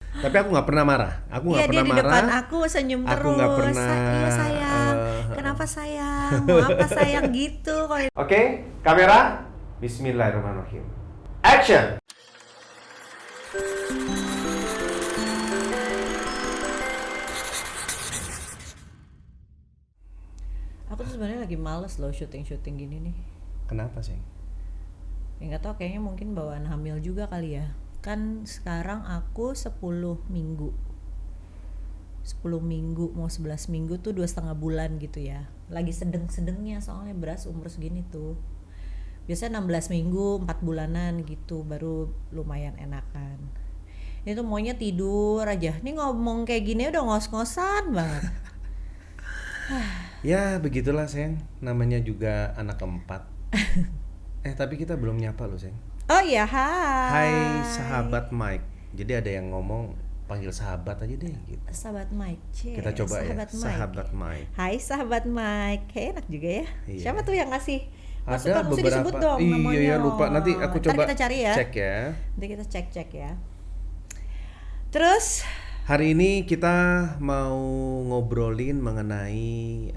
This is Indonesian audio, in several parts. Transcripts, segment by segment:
Tapi aku nggak pernah marah. Aku Iya nggak dia pernah di marah. depan aku senyum Aku nggak terus. pernah. Iya sayang, kenapa sayang? Mau apa sayang gitu? Kalau Oke, kamera. Bismillahirrahmanirrahim. Action. aku tuh sebenarnya lagi males loh syuting gini nih. Kenapa sih? Ya nggak tahu, kayaknya mungkin bawaan hamil juga kali ya. Kan sekarang aku 10 minggu mau 11 minggu tuh 2,5 bulan gitu ya. Lagi sedeng-sedengnya soalnya beras umur segini tuh. Biasanya 16 minggu 4 bulanan gitu baru lumayan enakan. Ini tuh maunya tidur aja. Ini ngomong kayak gini udah ngos-ngosan banget. Ya begitulah sayang. Namanya juga anak keempat. Tapi kita belum nyapa loh sayang. Oh iya, Hai hai. sahabat Mike. Jadi ada yang ngomong panggil sahabat aja deh gitu. Sahabat Mike, Kita coba ya, sahabat Mike. sahabat Mike. Hai sahabat Mike, kayak enak juga ya. Siapa Iya. tuh yang ngasih Ada masukan? Mesti disebut beberapa. dong Iya namanya. ya lupa. Nanti aku Ntar coba kita cari ya. cek ya. Nanti kita cek ya. Terus, Hari ini kita mau ngobrolin mengenai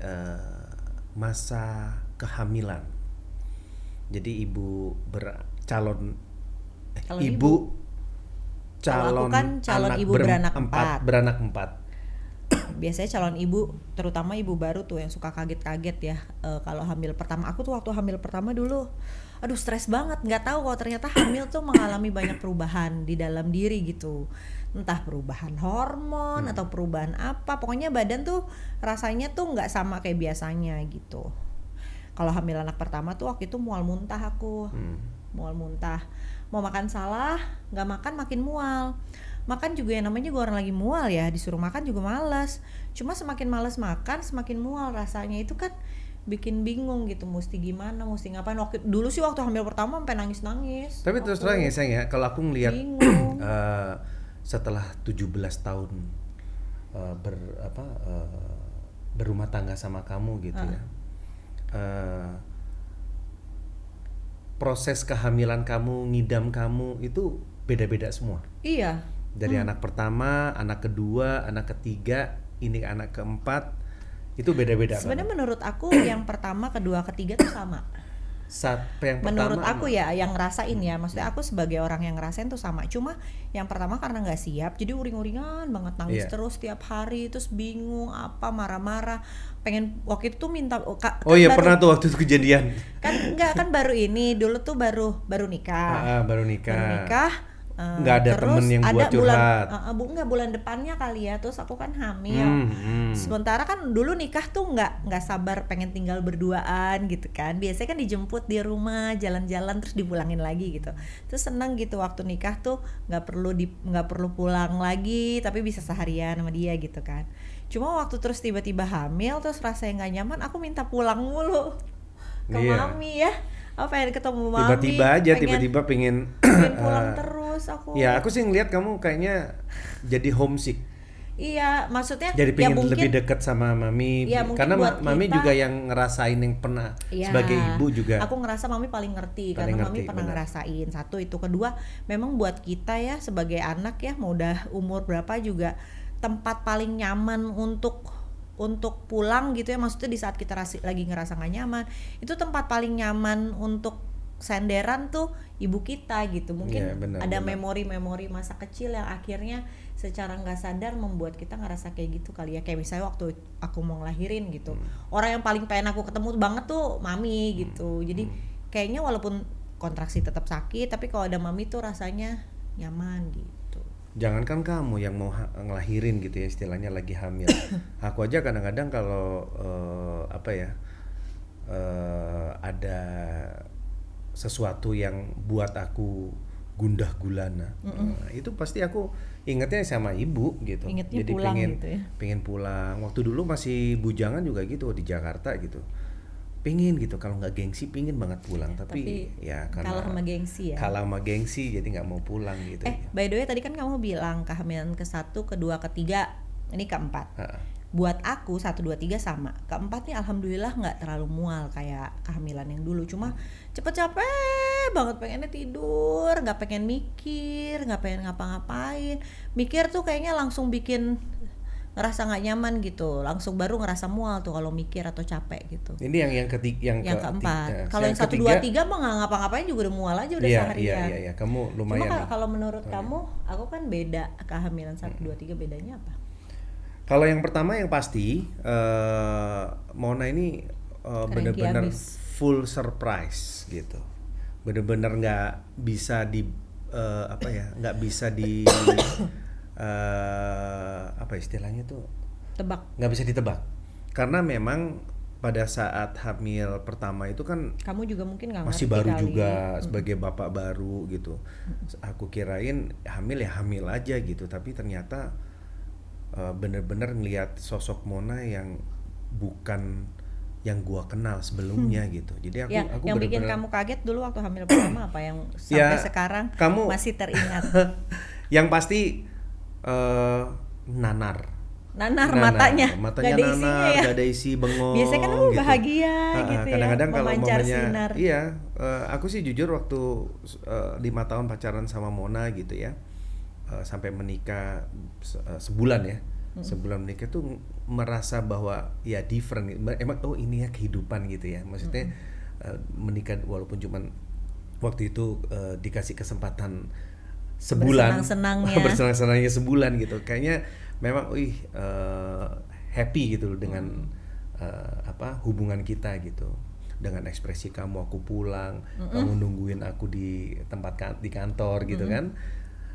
masa kehamilan. Jadi calon kalau ibu kalau aku calon kan calon anak ibu beranak empat. beranak empat. Biasanya calon ibu, terutama ibu baru tuh yang suka kaget-kaget ya. Kalau hamil pertama, aku tuh waktu hamil pertama dulu, aduh stres banget. Nggak tahu kalau ternyata hamil tuh mengalami banyak perubahan di dalam diri gitu. Entah perubahan hormon atau perubahan apa. Pokoknya badan tuh rasanya tuh nggak sama kayak biasanya gitu. Kalau hamil anak pertama tuh waktu itu mual muntah aku. Mual muntah. Mau makan salah, nggak makan makin mual. Makan juga yang namanya juga orang lagi mual ya, disuruh makan juga malas. Cuma semakin malas makan, semakin mual rasanya. Itu kan bikin bingung gitu, mesti gimana, mesti ngapain. Dulu sih waktu hamil pertama sampai nangis-nangis. Tapi terus terang ya sayang ya, kalau aku ngelihat Bingung. setelah 17 tahun eh, ber apa eh, berumah tangga sama kamu gitu ya. eh, Proses kehamilan kamu, ngidam kamu itu beda-beda semua. Iya. Dari anak pertama, anak kedua, anak ketiga, ini anak keempat, itu beda-beda Sebenarnya banget. menurut aku yang pertama, kedua, ketiga tuh sama. Yang Menurut pertama aku ya yang ngerasain ya, maksudnya aku sebagai orang yang ngerasain tuh sama. Cuma yang pertama karena nggak siap jadi uring-uringan banget, nangis iya. terus tiap hari, terus bingung apa, marah-marah, pengen waktu itu tuh minta Oh kan iya baru, pernah tuh waktu itu kejadian. kan enggak, kan baru ini dulu tuh baru nikah. Baru Baru nikah. nikah. Nggak ada temen Terus yang ada buat curhat. enggak, bulan depannya kali ya, terus aku kan hamil. Hmm. Sementara kan dulu nikah tuh nggak sabar pengen tinggal berduaan gitu kan. Biasanya kan dijemput di rumah, jalan-jalan terus dipulangin lagi gitu. Terus seneng gitu waktu nikah tuh nggak perlu pulang lagi, tapi bisa seharian sama dia gitu kan. Cuma waktu terus tiba-tiba hamil terus rasanya nggak nyaman, aku minta pulang mulu ke Iya. mami ya. Aku pengen ketemu mami, Tiba-tiba aja, pengen tiba-tiba pengen. pengen pulang terus aku. Ya aku sih ngeliat kamu kayaknya jadi homesick. Iya, maksudnya Jadi ya pengen lebih mungkin, dekat sama mami. ya mungkin Karena buat mami kita, juga yang ngerasain yang pernah ya sebagai ibu juga. aku ngerasa mami paling ngerti Paling karena mami ngerti, pernah benar. ngerasain. Satu itu, kedua memang buat kita ya sebagai anak ya, mau udah umur berapa juga tempat paling nyaman untuk pulang gitu ya, maksudnya di saat kita lagi ngerasa gak nyaman, itu tempat paling nyaman untuk senderan tuh ibu kita gitu. Mungkin Iya, benar, ada benar. memori-memori masa kecil yang akhirnya secara nggak sadar membuat kita ngerasa kayak gitu kali ya. Kayak misalnya waktu aku mau ngelahirin gitu, orang yang paling pengen aku ketemu banget tuh mami gitu. Jadi kayaknya walaupun kontraksi tetap sakit, tapi kalau ada mami tuh rasanya nyaman gitu. Jangankan kamu yang mau ngelahirin gitu ya, istilahnya lagi hamil. Aku aja kadang-kadang kalau ada sesuatu yang buat aku gundah gulana, itu pasti aku ingetnya sama ibu gitu. Ingetnya Jadi pulang pengen gitu ya. pengen pulang. Waktu dulu masih bujangan juga gitu di Jakarta gitu. Pengen gitu, kalau nggak gengsi pengen banget pulang, tapi ya karena kalah sama gengsi ya. kalah sama gengsi jadi nggak mau pulang gitu. By the way tadi kan kamu bilang kehamilan ke-1, kedua, ketiga, ini keempat. Ha. Buat aku 1, 2, 3 sama. Keempat nih alhamdulillah nggak terlalu mual kayak kehamilan yang dulu. Cuma cepet capek banget pengennya tidur, nggak pengen mikir, nggak pengen ngapa-ngapain. Mikir tuh kayaknya langsung bikin ngerasa nggak nyaman gitu, langsung baru ngerasa mual tuh kalau mikir atau capek gitu. Ini yang ketiga, yang keempat. Kalau yang 1, 2, 3 mah nggak ngapa-ngapain juga udah mual aja udah seharian. Iya, kamu lumayan. Cuma kalau menurut kamu, aku kan beda kehamilan 1, 2, 3 bedanya apa? Kalau yang pertama yang pasti Mona ini benar-benar full surprise gitu. Benar-benar nggak bisa di nggak bisa di apa istilahnya tuh? Tebak. Nggak bisa ditebak. Karena memang pada saat hamil pertama itu kan kamu juga mungkin nggak masih ngerti baru kali. juga sebagai bapak baru gitu. Aku kirain hamil ya hamil aja gitu, tapi ternyata bener-bener ngelihat sosok Mona yang bukan yang gua kenal sebelumnya gitu. Jadi aku yang bikin kamu kaget dulu waktu hamil pertama apa yang sampai sekarang kamu masih teringat? Yang pasti nanar matanya gak ada isinya ya, gak ada isi bengong. Biasanya kan gitu. Bahagia gitu kadang-kadang ya, kalau memancar mamanya sinar. Iya, aku sih jujur waktu 5 tahun pacaran sama Mona gitu ya, sampai menikah sebulan ya, sebulan menikah tuh merasa bahwa ya different, emang ini ya kehidupan gitu ya, maksudnya menikah walaupun cuman waktu itu dikasih kesempatan sebulan, bersenang-senangnya sebulan gitu, kayaknya memang happy gitu dengan hubungan kita gitu, dengan ekspresi kamu, aku pulang, kamu nungguin aku di tempat di kantor gitu kan.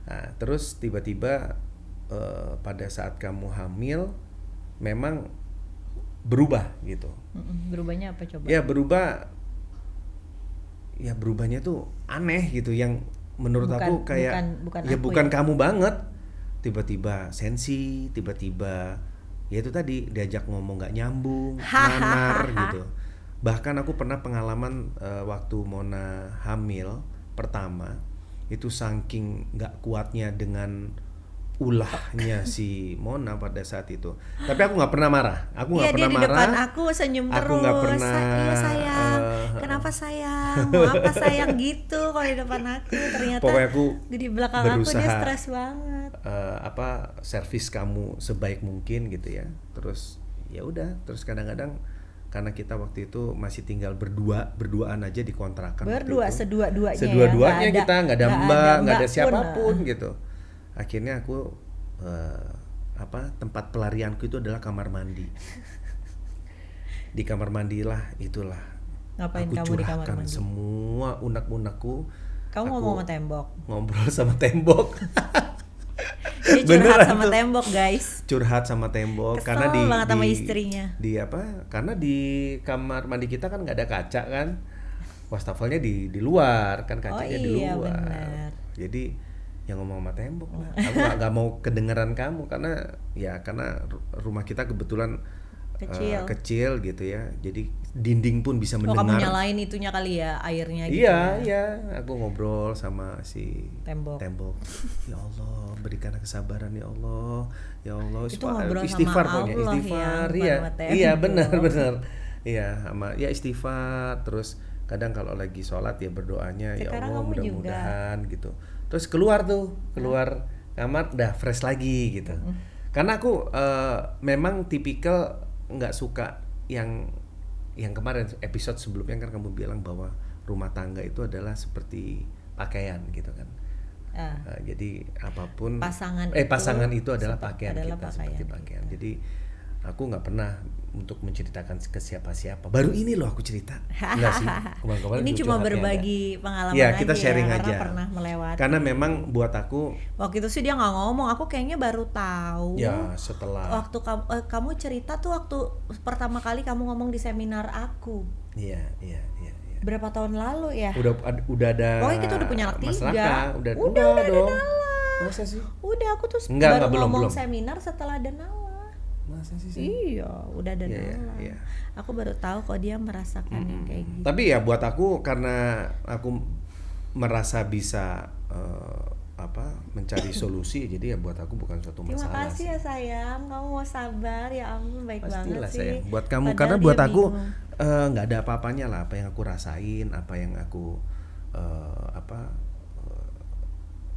Nah, terus tiba-tiba pada saat kamu hamil memang berubah gitu. Berubahnya apa coba? Ya berubahnya tuh aneh gitu, yang menurut aku kayak bukan kamu banget. Tiba-tiba sensi, tiba-tiba ya itu tadi diajak ngomong nggak nyambung, nanar gitu. Bahkan aku pernah pengalaman waktu Mona hamil pertama itu saking nggak kuatnya dengan ulahnya si Mona pada saat itu. Tapi aku nggak pernah marah. Aku nggak pernah marah. Dia di depan aku senyum terus. Aku nggak pernah. Iya sayang. Kenapa sayang? Mau apa sayang gitu kalau di depan aku. Ternyata pokoknya aku di belakang aku dia stres banget. Servis kamu sebaik mungkin gitu ya. Terus ya udah. Terus kadang-kadang karena kita waktu itu masih tinggal berduaan aja di kontrakan. Sedua-duanya kita nggak ada mbak, nggak ada siapapun gitu. Akhirnya aku tempat pelarianku itu adalah kamar mandi. Di kamar mandilah itulah. Ngapain aku kamu di kamar mandi? Semua unek-unekku. Kamu ngomong sama tembok. Ngobrol sama tembok. Dia curhat sama tembok, guys. Curhat sama tembok. Kesel karena banget sama istrinya. Karena di kamar mandi kita kan nggak ada kaca kan. Wastafelnya di luar kan, kacanya di luar. Benar. Jadi yang ngomong sama tembok lah. Aku nggak mau kedengeran kamu karena rumah kita kebetulan kecil gitu ya. Jadi dinding pun bisa mendengar. Kamu nyalain itunya kali ya, airnya gitu. Iya. Aku ngobrol sama si tembok. Ya Allah, berikan kesabaran ya Allah. Ya Allah, itu ngobrol istighfar sama pokoknya, istighfar ya. Iya, benar. Iya, sama ya istighfar, terus kadang kalau lagi sholat ya berdoanya sekarang ya Allah mudah-mudahan gitu. Terus keluar kamar udah fresh lagi gitu. Karena aku memang tipikal nggak suka yang kemarin episode sebelumnya kan kamu bilang bahwa rumah tangga itu adalah seperti pakaian gitu kan. Jadi apapun pasangan itu adalah pakaian kita, seperti pakaian. Jadi aku nggak pernah untuk menceritakan ke siapa-siapa. Baru ini loh aku cerita. Enggak sih. Kemarin ini cuma berbagi pengalaman aja. Kita sharing aja. Pernah melewati. Karena memang buat aku waktu itu sih dia nggak ngomong. Aku kayaknya baru tahu. Ya setelah. Waktu kamu cerita tuh waktu pertama kali kamu ngomong di seminar aku. Iya. Berapa tahun lalu ya? Udah ada. Pokoknya kita udah punya anak 3. Udah dong. Masa sih? Udah, aku tuh baru ngomong belum. seminar setelah ada Nala. Masa sih? Iya, udah ada Nala. Iya. Aku baru tahu kok dia merasakan yang kayak gitu. Tapi ya buat aku karena aku merasa bisa mencari solusi, jadi ya buat aku bukan suatu masalah. Terima kasih ya sayang, kamu mau sabar ya ampun, baik pastilah banget sih. Sayang. Buat kamu. Padahal karena buat aku nggak ada apa-apanya lah apa yang aku rasain, apa yang aku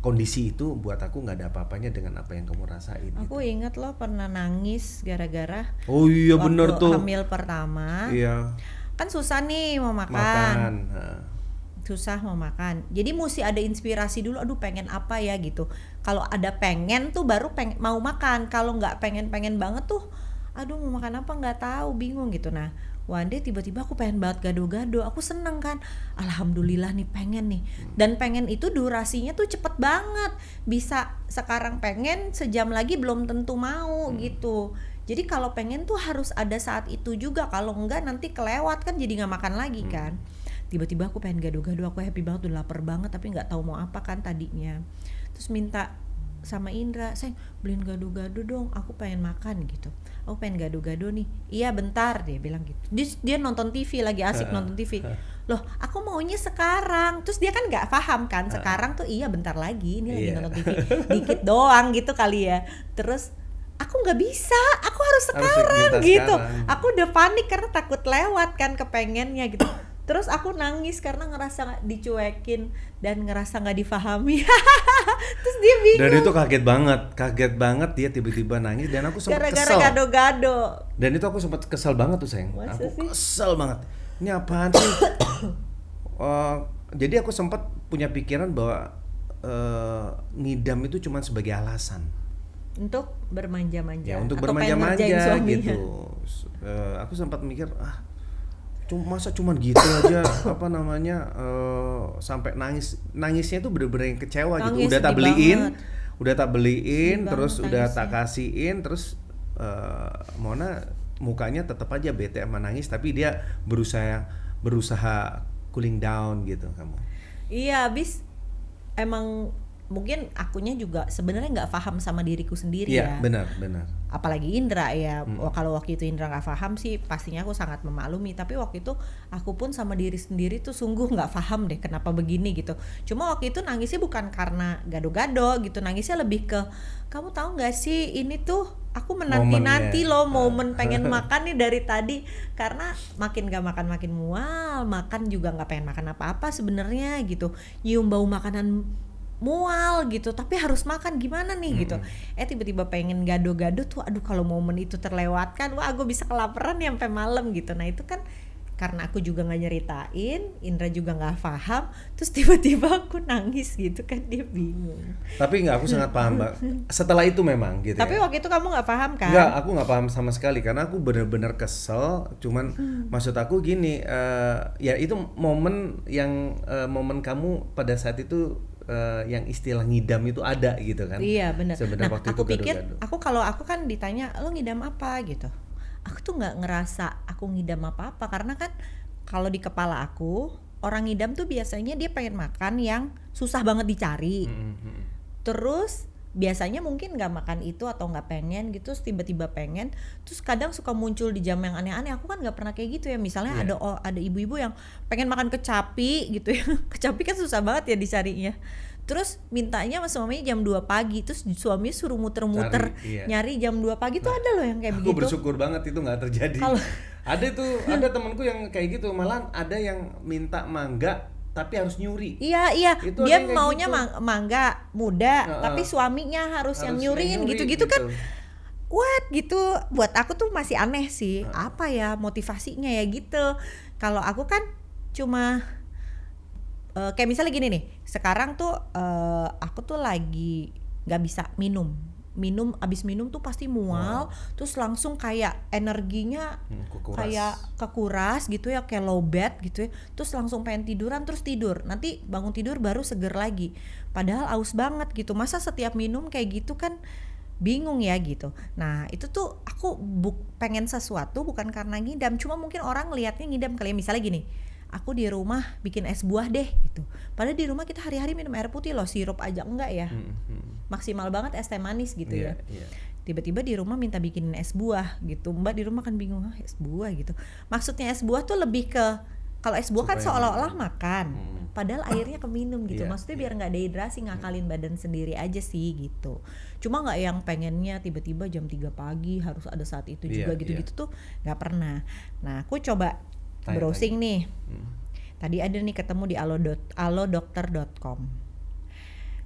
kondisi itu buat aku nggak ada apa-apanya dengan apa yang kamu rasain. Aku gitu. ingat lo pernah nangis gara-gara Oh iya bener waktu tuh. hamil pertama. Iya. Kan susah nih mau makan. Makan. Susah mau makan. Jadi mesti ada inspirasi dulu. Aduh pengen apa ya gitu. Kalau ada pengen tuh baru mau makan. Kalau nggak pengen banget tuh, aduh mau makan apa nggak tahu, bingung gitu. Nah, one day tiba-tiba aku pengen banget gado-gado. Aku seneng kan. Alhamdulillah nih pengen nih. Dan pengen itu durasinya tuh cepet banget. Bisa sekarang pengen, sejam lagi belum tentu mau gitu. Jadi kalau pengen tuh harus ada saat itu juga. Kalau enggak nanti kelewat kan jadi nggak makan lagi kan. Tiba-tiba aku pengen gado-gado, aku happy banget, udah lapar banget tapi nggak tahu mau apa kan tadinya. Terus minta sama Indra, sayang beliin gado-gado dong, aku pengen makan gitu. Aku pengen gado-gado nih. Iya bentar, dia bilang gitu. Dia nonton TV, lagi asik nonton TV. Loh aku maunya sekarang. Terus dia kan nggak paham kan sekarang tuh iya bentar lagi, ini lagi nonton TV dikit doang gitu kali ya. Terus aku nggak bisa, aku harus sekarang gitu. Aku udah panik karena takut lewat kan kepengennya gitu. Terus aku nangis karena ngerasa dicuekin dan ngerasa nggak difahami. Terus dia bingung. Dan itu kaget banget dia tiba-tiba nangis dan aku sempat gara-gara kesel. gado-gado. Dan itu aku sempat kesel banget tuh sayang. Masa aku sih? kesel banget. Ini apaan sih? Jadi aku sempat punya pikiran bahwa ngidam itu cuma sebagai alasan. Untuk bermanja-manja. Ya, untuk atau pengen bermanja-manja ngerjain suaminya. gitu. Aku sempat mikir masa cuman gitu aja apa namanya sampai nangisnya tuh bener-bener yang kecewa Nangis, gitu. Udah tak beliin Sedih terus banget udah nangisnya. tak kasihin terus Mona mukanya tetap aja bete sama nangis tapi dia berusaha cooling down gitu kamu. Iya, abis emang mungkin akunya juga sebenarnya nggak paham sama diriku sendiri Iya, ya. benar. Apalagi Indra ya. Kalau waktu itu Indra nggak paham sih pastinya aku sangat memaklumi, tapi waktu itu aku pun sama diri sendiri tuh sungguh nggak paham deh kenapa begini gitu. Cuma waktu itu nangisnya bukan karena gado-gado gitu, nangisnya lebih ke kamu tahu nggak sih ini tuh aku menanti-nanti loh momen pengen makan nih dari tadi, karena makin gak makan makin mual, makan juga nggak pengen makan apa-apa sebenarnya gitu, nyium bau makanan mual gitu, tapi harus makan gimana nih gitu. Tiba-tiba pengen gado-gado tuh, aduh kalau momen itu terlewatkan, wah gue bisa kelaparan nih sampai malam gitu. Nah itu kan karena aku juga nggak nyeritain, Indra juga nggak paham, terus tiba-tiba aku nangis gitu kan, dia bingung. Tapi aku sangat paham Mbak. Setelah itu memang gitu. Tapi ya. waktu itu kamu nggak paham kan? Enggak, aku nggak paham sama sekali karena aku benar-benar kesel. Cuman maksud aku gini, ya itu momen yang momen kamu pada saat itu yang istilah ngidam itu ada gitu kan? Iya benar. Sebenarnya Nah waktu aku itu pikir, gado-gado. kalau aku kan ditanya lo ngidam apa gitu, aku tuh nggak ngerasa aku ngidam apa-apa karena kan kalau di kepala aku orang ngidam tuh biasanya dia pengen makan yang susah banget dicari. Terus biasanya mungkin nggak makan itu atau nggak pengen gitu, terus tiba-tiba pengen, terus kadang suka muncul di jam yang aneh-aneh. Aku kan nggak pernah kayak gitu ya, misalnya ada ibu-ibu yang pengen makan kecapi gitu ya. Kecapi kan susah banget ya dicarinya, terus mintanya sama suaminya jam 2 pagi, terus suaminya suruh muter-muter nyari jam 2 pagi tuh ada loh yang kayak begitu. Aku bersyukur banget itu nggak terjadi. Ada temanku yang kayak gitu, malah ada yang minta mangga tapi harus nyuri. Iya, Itu dia ada yang kayak maunya gitu. mangga muda, tapi suaminya harus yang nyuriin gitu-gitu kan. What gitu, buat aku tuh masih aneh sih. Apa ya motivasinya ya gitu. Kalau aku kan cuma kayak misalnya gini nih, sekarang tuh aku tuh lagi nggak bisa minum, abis minum tuh pasti mual, terus langsung kayak energinya kayak kekuras gitu ya, kayak lowbat gitu ya, terus langsung pengen tiduran, terus tidur, nanti bangun tidur baru seger lagi, padahal aus banget gitu. Masa setiap minum kayak gitu kan bingung ya gitu. Nah itu tuh aku pengen sesuatu bukan karena ngidam, cuma mungkin orang ngelihatnya ngidam kali ya. Misalnya gini, aku di rumah bikin es buah deh gitu, padahal di rumah kita hari-hari minum air putih loh, sirup aja enggak ya, maksimal banget es teh manis gitu ya. Tiba-tiba di rumah minta bikinin es buah gitu, mbak di rumah kan bingung, es buah gitu, maksudnya es buah tuh lebih ke, kalau es buah kan seolah-olah makan, padahal airnya keminum gitu, maksudnya biar nggak dehidrasi, ngakalin badan sendiri aja sih gitu. Cuma nggak yang pengennya tiba-tiba jam 3 pagi harus ada saat itu juga gitu-gitu tuh nggak pernah. Nah aku coba browsing nih, Tadi ada nih ketemu di alodokter.com.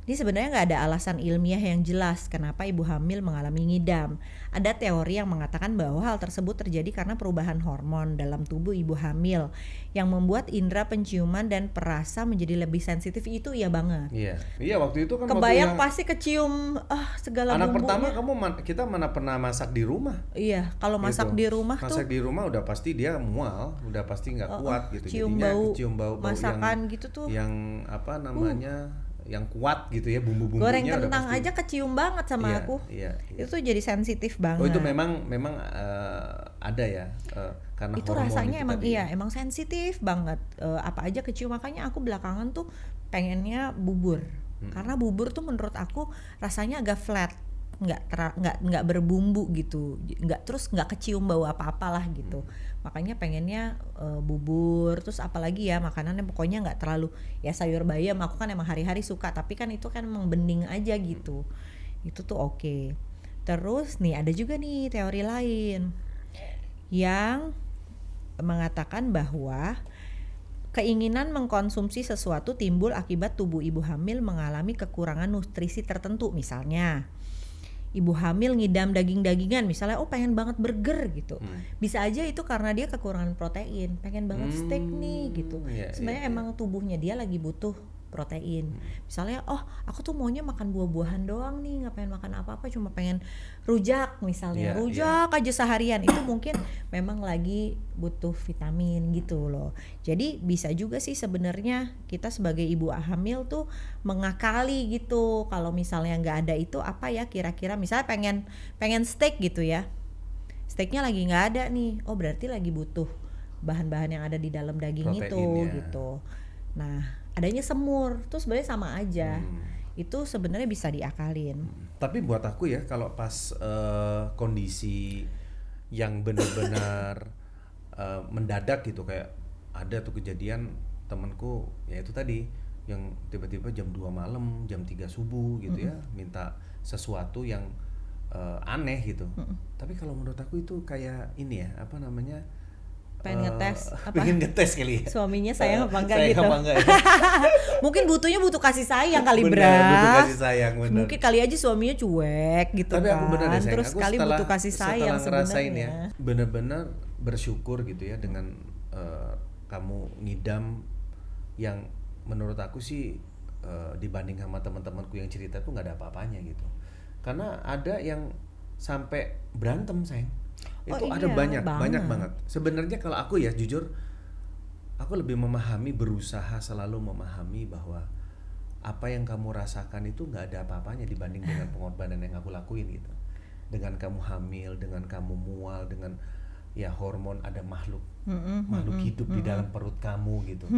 Ini sebenarnya nggak ada alasan ilmiah yang jelas kenapa ibu hamil mengalami ngidam. Ada teori yang mengatakan bahwa hal tersebut terjadi karena perubahan hormon dalam tubuh ibu hamil yang membuat indera penciuman dan perasa menjadi lebih sensitif. Itu iya banget. Iya waktu itu kan kebayang pasti kecium segala anak bumbunya. pertama kita mana pernah masak di rumah. Iya, kalau masak gitu. di rumah masak di rumah udah pasti dia mual, udah pasti nggak kuat gitu. Kecium bau masakan gitu tuh. Yang apa namanya? Yang kuat gitu ya, bumbu-bumbunya goreng kentang aja kecium banget sama aku. Iya. Itu jadi sensitif banget. Oh itu memang ada ya karena itu rasanya emang sensitif banget. Apa aja kecium, makanya aku belakangan tuh pengennya bubur. Karena bubur tuh menurut aku rasanya agak flat, nggak berbumbu gitu, nggak kecium bau apa-apalah gitu. Makanya pengennya bubur, terus apalagi ya makanannya pokoknya nggak terlalu ya sayur bayam. Aku kan emang hari-hari suka, tapi kan itu kan emang bening aja gitu. Itu tuh oke. Terus nih ada juga nih teori lain yang mengatakan bahwa keinginan mengkonsumsi sesuatu timbul akibat tubuh ibu hamil mengalami kekurangan nutrisi tertentu. Misalnya ibu hamil ngidam daging-dagingan, misalnya pengen banget burger gitu. Bisa aja itu karena dia kekurangan protein, pengen banget steak nih gitu. Sebenarnya emang tubuhnya dia lagi butuh protein. Misalnya aku tuh maunya makan buah-buahan doang nih, nggak pengen makan apa-apa, cuma pengen rujak misalnya. Rujak aja seharian. Itu mungkin memang lagi butuh vitamin gitu loh. Jadi bisa juga sih sebenarnya kita sebagai ibu hamil tuh mengakali gitu. Kalau misalnya nggak ada itu apa ya kira-kira, misalnya pengen steak gitu ya. Steaknya lagi nggak ada nih. Oh berarti lagi butuh bahan-bahan yang ada di dalam daging itu gitu. Nah adanya semur, tuh sebenarnya sama aja. Itu sebenarnya bisa diakalin. Tapi buat aku ya kalau pas kondisi yang benar-benar mendadak gitu, kayak ada tuh kejadian temanku ya itu tadi yang tiba-tiba jam 2 malam, jam 3 subuh gitu ya, minta sesuatu yang aneh gitu. Tapi kalau menurut aku itu kayak ini ya, apa namanya? Pengen ngetes pengen ngetes kali ya. Suaminya sayang apa enggak gitu. Ya? Mungkin butuh kasih sayang kali, bener, butuh kasih sayang, bener. Mungkin kali aja suaminya cuek gitu. Tapi aku bener deh, terus sekali butuh kasih sayang sebenarnya. Bener-bener bersyukur gitu ya dengan kamu ngidam yang menurut aku sih dibanding sama teman-temanku yang cerita tuh nggak ada apa-apanya gitu. Karena ada yang sampai berantem sayang. Itu ada banyak banget. Sebenarnya kalau aku ya jujur, aku lebih berusaha selalu memahami bahwa apa yang kamu rasakan itu nggak ada apa-apanya dibanding dengan pengorbanan yang aku lakuin gitu. Dengan kamu hamil, dengan kamu mual, dengan ya hormon, ada makhluk hidup di dalam perut kamu gitu.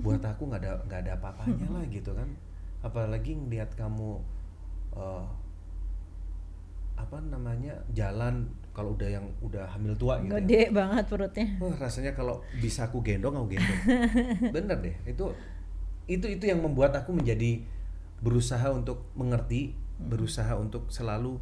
Buat aku nggak ada apa-apanya lah gitu kan. Apalagi ngelihat kamu jalan kalau udah hamil tua gitu. Gede banget perutnya. Rasanya kalau bisa aku gendong. Bener deh. Itu yang membuat aku menjadi berusaha untuk mengerti, berusaha untuk selalu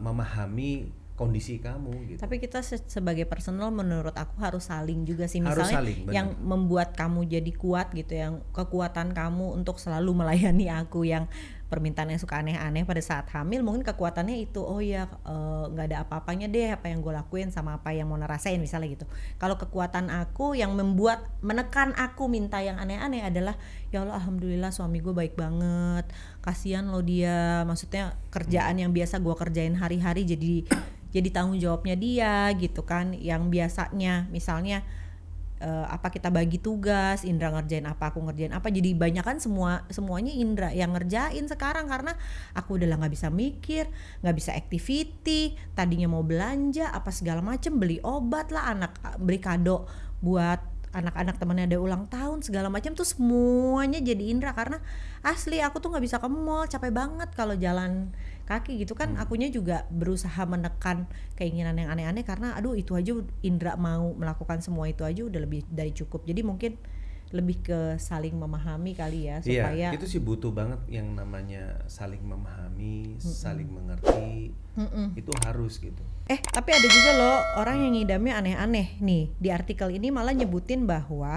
memahami kondisi kamu gitu. Tapi kita sebagai personal menurut aku harus saling juga sih, misalnya yang membuat kamu jadi kuat gitu, yang kekuatan kamu untuk selalu melayani aku yang permintaan yang suka aneh-aneh pada saat hamil, mungkin kekuatannya itu nggak ada apa-apanya deh apa yang gue lakuin sama apa yang mau rasain misalnya gitu. Kalau kekuatan aku yang menekan aku minta yang aneh-aneh adalah ya Allah alhamdulillah suami gue baik banget, kasihan lo dia, maksudnya kerjaan yang biasa gue kerjain hari-hari jadi tanggung jawabnya dia gitu kan, yang biasanya misalnya kita bagi tugas, Indra ngerjain apa, aku ngerjain apa, jadi banyakan semuanya Indra yang ngerjain sekarang karena aku udah nggak bisa mikir, nggak bisa activity, tadinya mau belanja apa segala macem, beli obat lah, beli kado buat anak-anak temannya ada ulang tahun segala macam tuh semuanya jadi Indra, karena asli aku tuh nggak bisa ke mall, capek banget kalau jalan kaki gitu kan. Akunya juga berusaha menekan keinginan yang aneh-aneh karena aduh itu aja Indra mau melakukan semua itu aja udah lebih dari cukup. Jadi mungkin lebih ke saling memahami kali ya, supaya itu sih butuh banget yang namanya saling memahami, saling mengerti. Itu harus gitu. Tapi ada juga loh orang yang ngidamnya aneh-aneh nih. Di artikel ini malah nyebutin bahwa